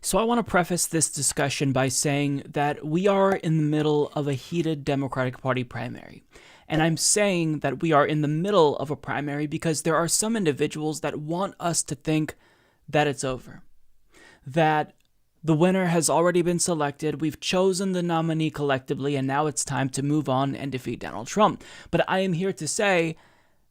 So I want to preface this discussion by saying that we are in the middle of a heated Democratic Party primary. And I'm saying that we are in the middle of a primary because there are some individuals that want us to think that it's over. That the winner has already been selected, we've chosen the nominee collectively, and now it's time to move on and defeat Donald Trump. But I am here to say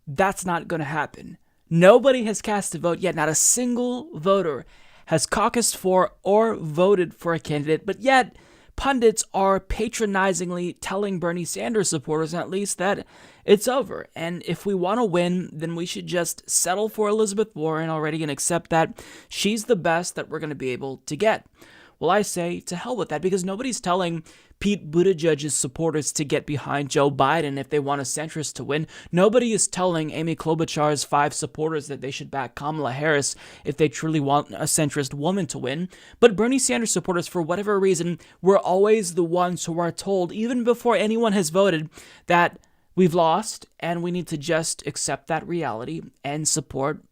that's not going to happen. Nobody has cast a vote yet. Not a single voter has caucused for or voted for a candidate, but yet pundits are patronizingly telling Bernie Sanders supporters, at least, that it's over. And if we want to win, then we should just settle for Elizabeth Warren already and accept that she's the best that we're going to be able to get. Well, I say to hell with that, because nobody's telling Pete Buttigieg's supporters to get behind Joe Biden if they want a centrist to win. Nobody is telling Amy Klobuchar's 5 supporters that they should back Kamala Harris if they truly want a centrist woman to win. But Bernie Sanders supporters, for whatever reason, were always the ones who are told, even before anyone has voted, that we've lost and we need to just accept that reality and support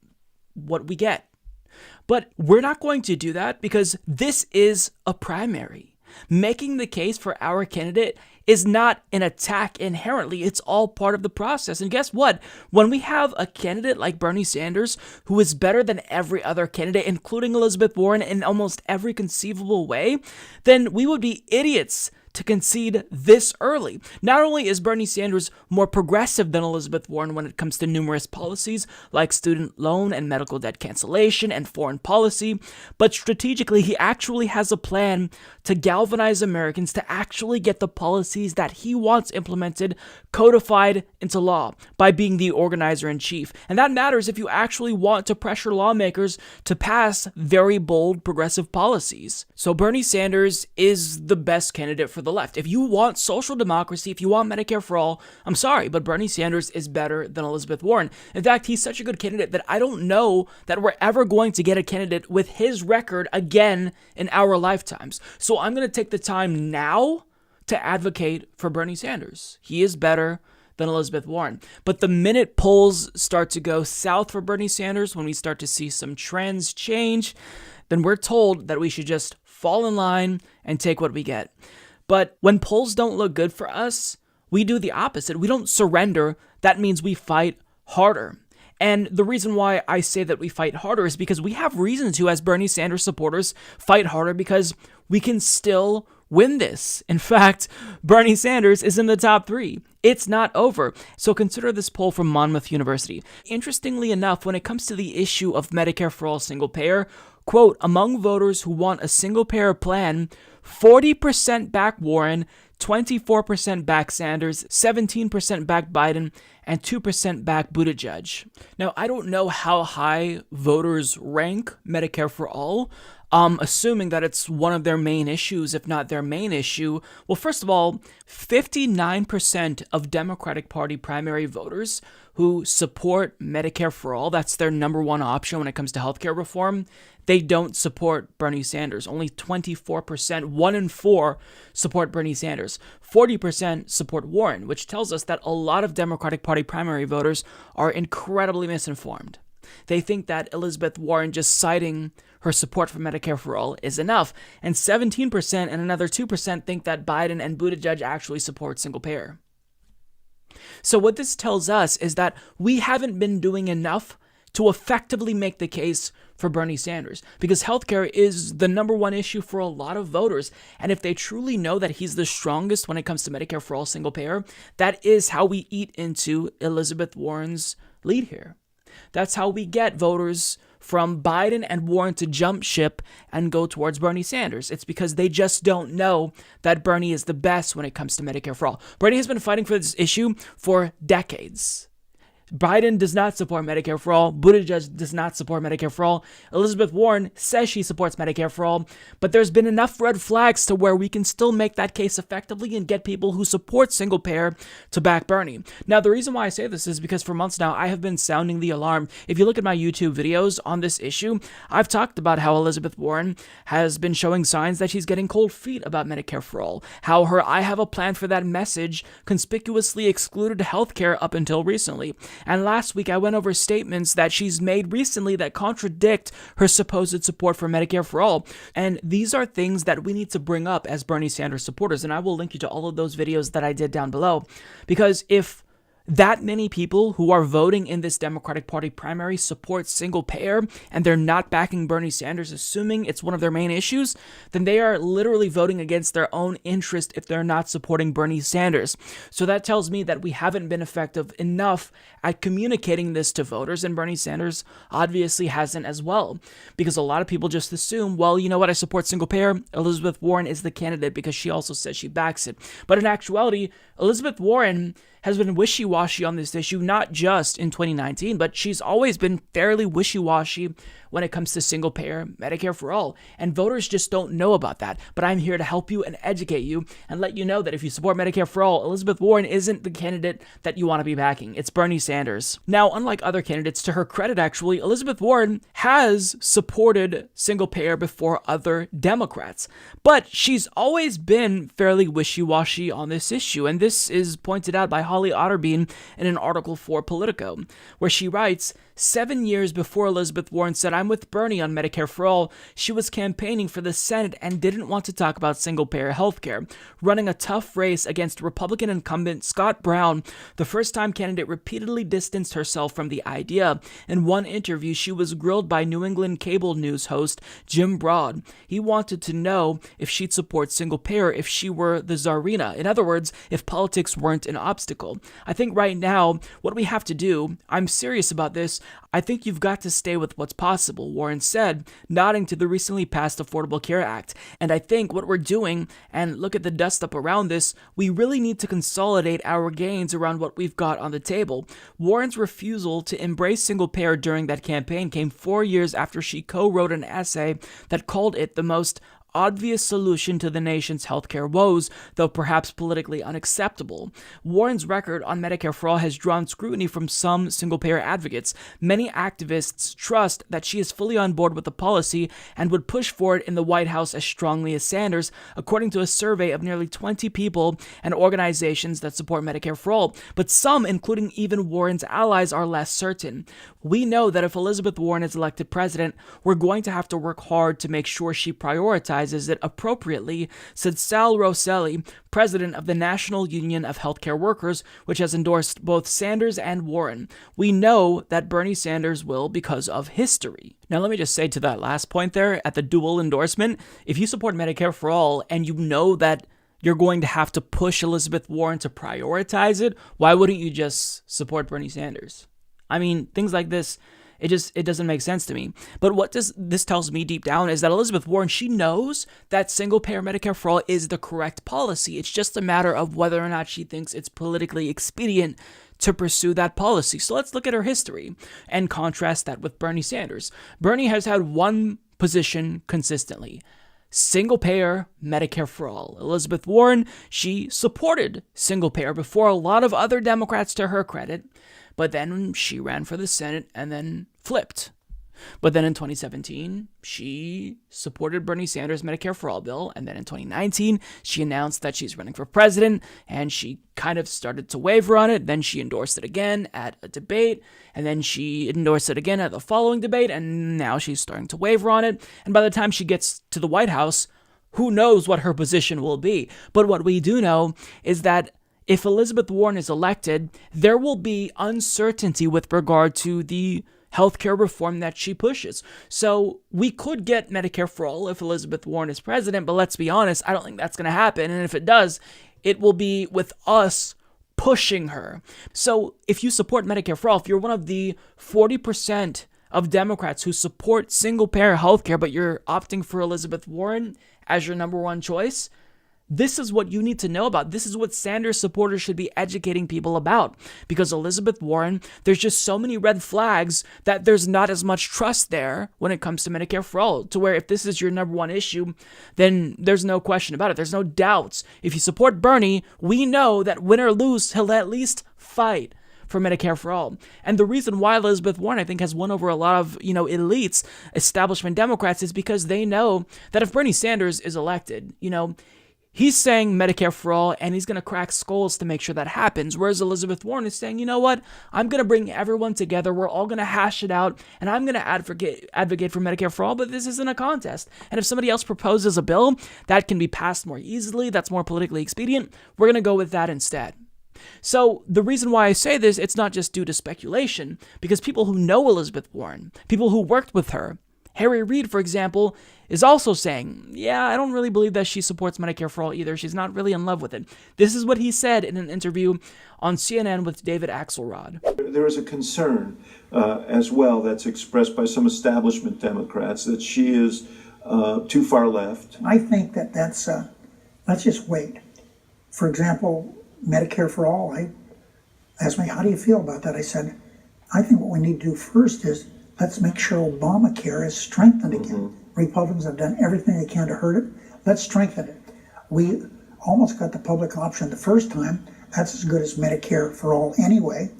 what we get. But we're not going to do that because this is a primary. Making the case for our candidate is not an attack inherently. It's all part of the process. And guess what? When we have a candidate like Bernie Sanders, who is better than every other candidate, including Elizabeth Warren, in almost every conceivable way, then we would be idiots to concede this early. Not only is Bernie Sanders more progressive than Elizabeth Warren when it comes to numerous policies like student loan and medical debt cancellation and foreign policy, but strategically he actually has a plan to galvanize Americans to actually get the policies that he wants implemented codified into law by being the organizer-in-chief. And that matters if you actually want to pressure lawmakers to pass very bold progressive policies. So Bernie Sanders is the best candidate for the left. If you want social democracy, if you want Medicare for all, I'm sorry, but Bernie Sanders is better than Elizabeth Warren. In fact, he's such a good candidate that I don't know that we're ever going to get a candidate with his record again in our lifetimes. So I'm going to take the time now to advocate for Bernie Sanders. He is better than Elizabeth Warren. But the minute polls start to go south for Bernie Sanders, when we start to see some trends change, then we're told that we should just fall in line and take what we get. But when polls don't look good for us, we do the opposite. We don't surrender. That means we fight harder. And the reason why I say that we fight harder is because we have reason to, as Bernie Sanders supporters, fight harder because we can still win this. In fact, Bernie Sanders is in the top 3. It's not over. So consider this poll from Monmouth University. Interestingly enough, when it comes to the issue of Medicare for all single payer, quote, among voters who want a single payer plan, 40% back Warren, 24% back Sanders, 17% back Biden, and 2% back Buttigieg. Now, I don't know how high voters rank Medicare for all, assuming that it's one of their main issues, if not their main issue. Well, first of all, 59% of Democratic Party primary voters who support Medicare for all, that's their number one option when it comes to healthcare reform, they don't support Bernie Sanders. Only 24%, 1 in 4, support Bernie Sanders. 40% support Warren, which tells us that a lot of Democratic Party primary voters are incredibly misinformed. They think that Elizabeth Warren just citing her support for Medicare for all is enough, and 17% and another 2% think that Biden and Buttigieg actually support single payer. So what this tells us is that we haven't been doing enough to effectively make the case for Bernie Sanders, because healthcare is the number one issue for a lot of voters. And if they truly know that he's the strongest when it comes to Medicare for all single payer, that is how we eat into Elizabeth Warren's lead here. That's how we get voters from Biden and Warren to jump ship and go towards Bernie Sanders. It's because they just don't know that Bernie is the best when it comes to Medicare for all. Bernie has been fighting for this issue for decades. Biden does not support Medicare for all. Buttigieg does not support Medicare for all. Elizabeth Warren says she supports Medicare for all, but there's been enough red flags to where we can still make that case effectively and get people who support single payer to back Bernie. Now, the reason why I say this is because for months now, I have been sounding the alarm. If you look at my YouTube videos on this issue, I've talked about how Elizabeth Warren has been showing signs that she's getting cold feet about Medicare for all, how her "I have a plan for that" message conspicuously excluded healthcare up until recently. And last week, I went over statements that she's made recently that contradict her supposed support for Medicare for all. And these are things that we need to bring up as Bernie Sanders supporters. And I will link you to all of those videos that I did down below. Because if that many people who are voting in this Democratic Party primary support single payer and they're not backing Bernie Sanders, assuming it's one of their main issues, then they are literally voting against their own interest if they're not supporting Bernie Sanders. So that tells me that we haven't been effective enough at communicating this to voters, and Bernie Sanders obviously hasn't as well. Because a lot of people just assume, well, you know what, I support single payer, Elizabeth Warren is the candidate because she also says she backs it. But in actuality, Elizabeth Warren has been wishy-washy on this issue, not just in 2019, but she's always been fairly wishy-washy when it comes to single-payer Medicare for all. And voters just don't know about that. But I'm here to help you and educate you and let you know that if you support Medicare for all, Elizabeth Warren isn't the candidate that you want to be backing. It's Bernie Sanders. Now, unlike other candidates, to her credit actually, Elizabeth Warren has supported single-payer before other Democrats. But she's always been fairly wishy-washy on this issue. And this is pointed out by Holly Otterbein in an article for Politico, where she writes, 7 years before Elizabeth Warren said, "I'm with Bernie on Medicare for all," she was campaigning for the Senate and didn't want to talk about single-payer healthcare, running a tough race against Republican incumbent Scott Brown. The first-time candidate repeatedly distanced herself from the idea. In one interview, she was grilled by New England cable news host Jim Broad. He wanted to know if she'd support single-payer if she were the czarina. In other words, if politics weren't an obstacle. I think right now, what we have to do, I'm serious about this, I think you've got to stay with what's possible, Warren said, nodding to the recently passed Affordable Care Act. And I think what we're doing, and look at the dust up around this, we really need to consolidate our gains around what we've got on the table. Warren's refusal to embrace single payer during that campaign came 4 years after she co-wrote an essay that called it the most obvious solution to the nation's healthcare woes, though perhaps politically unacceptable. Warren's record on Medicare for all has drawn scrutiny from some single-payer advocates. Many activists trust that she is fully on board with the policy and would push for it in the White House as strongly as Sanders, according to a survey of nearly 20 people and organizations that support Medicare for all. But some, including even Warren's allies, are less certain. We know that if Elizabeth Warren is elected president, we're going to have to work hard to make sure she prioritizes it appropriately, said Sal Rosselli, president of the National Union of Healthcare Workers, which has endorsed both Sanders and Warren. We know that Bernie Sanders will because of history. Now, let me just say to that last point there, at the dual endorsement, if you support Medicare for all and you know that you're going to have to push Elizabeth Warren to prioritize it, why wouldn't you just support Bernie Sanders? I mean, things like this, it doesn't make sense to me. But what this tells me deep down is that Elizabeth Warren, she knows that single-payer Medicare for all is the correct policy. It's just a matter of whether or not she thinks it's politically expedient to pursue that policy. So let's look at her history and contrast that with Bernie Sanders. Bernie has had one position consistently: single-payer Medicare for all. Elizabeth Warren, she supported single-payer before a lot of other Democrats, to her credit, but then she ran for the Senate and then flipped. But then in 2017, she supported Bernie Sanders' Medicare for all bill, and then in 2019, she announced that she's running for president, and she kind of started to waver on it. Then she endorsed it again at a debate, and then she endorsed it again at the following debate, and now she's starting to waver on it. And by the time she gets to the White House, who knows what her position will be. But what we do know is that if Elizabeth Warren is elected, there will be uncertainty with regard to the healthcare reform that she pushes. So we could get Medicare for all if Elizabeth Warren is president, but let's be honest, I don't think that's going to happen. And if it does, it will be with us pushing her. So if you support Medicare for all, if you're one of the 40% of Democrats who support single-payer healthcare, but you're opting for Elizabeth Warren as your number one choice, this is what you need to know about. This is what Sanders supporters should be educating people about. Because Elizabeth Warren, there's just so many red flags that there's not as much trust there when it comes to Medicare for all. To where if this is your number one issue, then there's no question about it. There's no doubts. If you support Bernie, we know that win or lose, he'll at least fight for Medicare for all. And the reason why Elizabeth Warren, I think, has won over a lot of, elites, establishment Democrats, is because they know that if Bernie Sanders is elected, He's saying Medicare for all, and he's going to crack skulls to make sure that happens. Whereas Elizabeth Warren is saying, you know what? I'm going to bring everyone together. We're all going to hash it out, and I'm going to advocate for Medicare for all, but this isn't a contest. And if somebody else proposes a bill that can be passed more easily, that's more politically expedient, we're going to go with that instead. So the reason why I say this, it's not just due to speculation, because people who know Elizabeth Warren, people who worked with her, Harry Reid, for example, is also saying, yeah, I don't really believe that she supports Medicare for all either. She's not really in love with it. This is what he said in an interview on CNN with David Axelrod. There is a concern as well that's expressed by some establishment Democrats that she is too far left. I think that's, let's just wait. For example, Medicare for all, I asked me, how do you feel about that? I said, I think what we need to do first is let's make sure Obamacare is strengthened again. Mm-hmm. Republicans have done everything they can to hurt it. Let's strengthen it. We almost got the public option the first time. That's as good as Medicare for all anyway.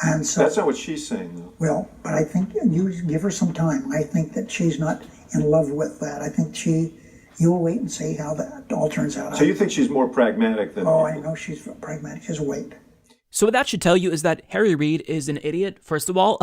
And so that's not what she's saying, though. Well, but I think you give her some time. I think that she's not in love with that. I think you'll wait and see how that all turns out. So you think she's more pragmatic than I know she's pragmatic. Just wait. So what that should tell you is that Harry Reid is an idiot, first of all.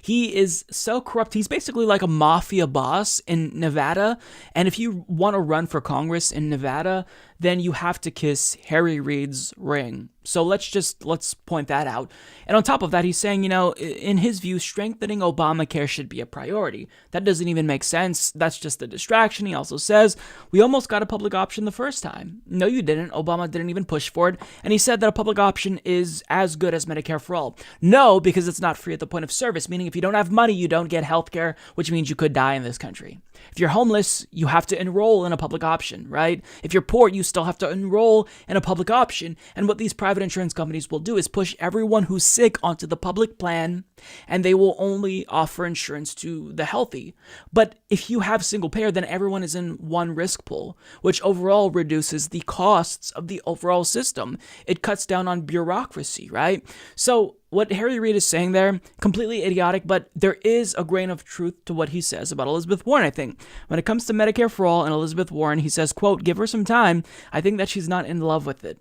He is so corrupt. He's basically like a mafia boss in Nevada. And if you want to run for Congress in Nevada, then you have to kiss Harry Reid's ring. So let's point that out. And on top of that, he's saying, in his view, strengthening Obamacare should be a priority. That doesn't even make sense. That's just a distraction. He also says, we almost got a public option the first time. No, you didn't. Obama didn't even push for it. And he said that a public option is as good as Medicare for all. No, because it's not free at the point of service, meaning if you don't have money, you don't get health care, which means you could die in this country. If you're homeless, you have to enroll in a public option, right? If you're poor, you still have to enroll in a public option. And what these private insurance companies will do is push everyone who's sick onto the public plan, and they will only offer insurance to the healthy. But if you have single payer, then everyone is in one risk pool, which overall reduces the costs of the overall system. It cuts down on bureaucracy, right? So what Harry Reid is saying there, completely idiotic, but there is a grain of truth to what he says about Elizabeth Warren, I think. When it comes to Medicare for all and Elizabeth Warren, he says, quote, give her some time. I think that she's not in love with it.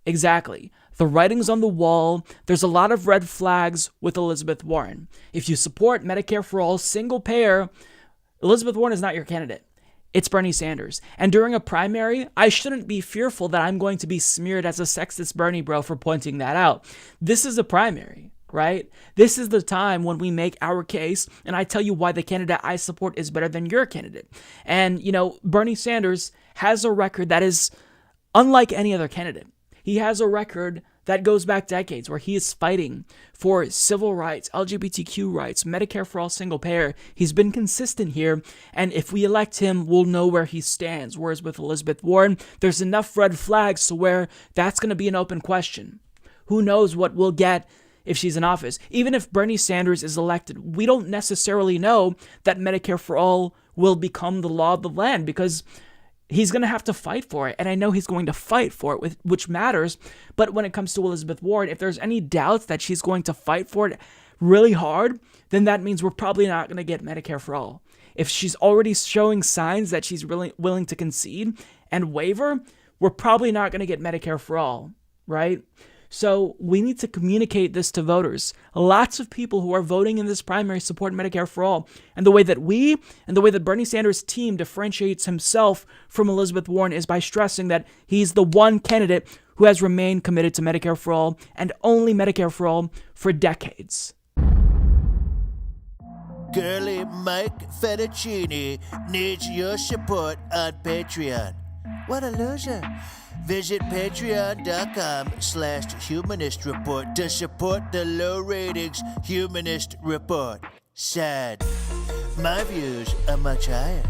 Exactly. The writing's on the wall. There's a lot of red flags with Elizabeth Warren. If you support Medicare for all, single payer, Elizabeth Warren is not your candidate. It's Bernie Sanders. And during a primary, I shouldn't be fearful that I'm going to be smeared as a sexist Bernie bro for pointing that out. This is a primary, right? This is the time when we make our case, and I tell you why the candidate I support is better than your candidate. And, Bernie Sanders has a record that is unlike any other candidate. He has a record that goes back decades where he is fighting for civil rights, LGBTQ rights, Medicare for all, single payer. He's been consistent here, and if we elect him, we'll know where he stands. Whereas with Elizabeth Warren, there's enough red flags to where that's going to be an open question. Who knows what we'll get if she's in office? Even if Bernie Sanders is elected, we don't necessarily know that Medicare for all will become the law of the land, because he's going to have to fight for it, and I know he's going to fight for it, which matters. But when it comes to Elizabeth Warren, if there's any doubts that she's going to fight for it really hard, then that means we're probably not going to get Medicare for all. If she's already showing signs that she's really willing to concede and waver, we're probably not going to get Medicare for all, right? So we need to communicate this to voters. Lots of people who are voting in this primary support Medicare for all. And the way that Bernie Sanders' team differentiates himself from Elizabeth Warren is by stressing that he's the one candidate who has remained committed to Medicare for all, and only Medicare for all, for decades. Girly Mike Fettuccine needs your support on Patreon. What a loser. Visit patreon.com/Humanist Report to support the low ratings Humanist Report. Sad. My views are much higher.